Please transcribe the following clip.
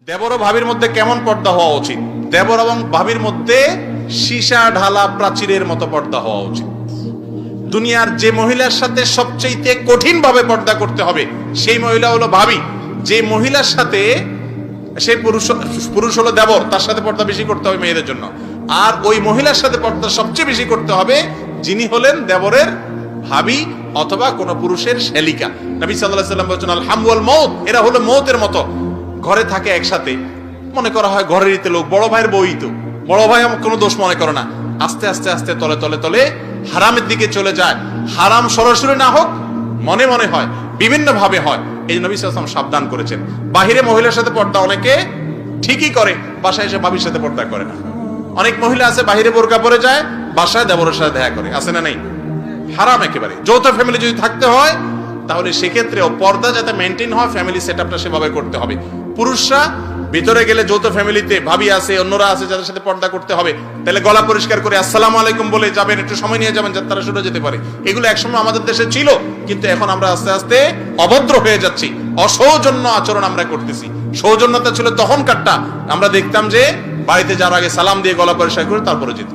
দেবর ও ভাবির মধ্যে কেমন পর্দা হওয়া উচিত? দেবর এবং ভাবির মধ্যে সীসা ঢালা প্রাচীরের মতো পর্দা হওয়া উচিত। দুনিয়ার যে মহিলার সাথে সবচেয়ে কঠিন ভাবে পর্দা করতে হবে সেই মহিলা হলো ভাবি। যে মহিলার সাথে সেই পুরুষ হলো দেবর, তার সাথে পর্দা বেশি করতে হবে মেয়েদের জন্য। আর ওই মহিলার সাথে পর্দা সবচেয়ে বেশি করতে হবে যিনি হলেন দেবরের ভাবি অথবা কোন পুরুষের শ্যালিকা। নবী সাল্লাল্লাহু আলাইহি ওয়াসাল্লাম বলেছেন, আল হামু ওয়াল মউত, এরা হলো মউতের মতো। ঘরে থাকে একসাথে, মনে করা হয় ঘরেরই তো লোক, বড় ভাইয়ের বই তো, বড় ভাই আমার কোনো দোষ মনে করে না। আস্তে আস্তে আস্তে তলে তলে তলে হারামের দিকে চলে যায়। হারাম সরাসরি না হোক, মনে মনে হয়, বিভিন্ন ভাবে হয়। এই নবী সাল্লাল্লাহু আলাইহি ওয়াসাল্লাম সাবধান করেছেন। বাহিরে মহিলার সাথে পর্দা অনেকে ঠিকই করে, বাসায় এসে ভাবির সাথে পর্দা করে না। অনেক মহিলা আছে বাহিরে বোরকা পরে যায়, বাসায় দেবরের সাথে দেখা করে, আছে না নাই? হারাম একেবারে। যৌথ ফ্যামিলি যদি থাকতে হয় তাহলে সেক্ষেত্রেও পর্দা যাতে মেনটেন হয়, ফ্যামিলি সেটআপটা সেভাবে করতে হবে। পুরুষরা ভিতরে গেলে যৌথ ফ্যামিলিতে ভাবি আছে, অন্যরা আছে যাদের সাথে পর্দা করতে হবে, তাহলে গলা পরিষ্কার করে আসসালামু আলাইকুম বলে যাবেন, একটু সময় নিয়ে যাবেন যাতে তারা শুনে যেতে পারে। এগুলো একসময় আমাদের দেশে ছিল, কিন্তু এখন আমরা আস্তে আস্তে অভদ্র হয়ে যাচ্ছি, অসৌজন্য আচরণ আমরা করতেছি। সৌজন্যতা ছিল তখন কাটটা, আমরা দেখতাম যে বাড়িতে যাওয়ার আগে সালাম দিয়ে গলা পরিষ্কার করে তারপরে যেত।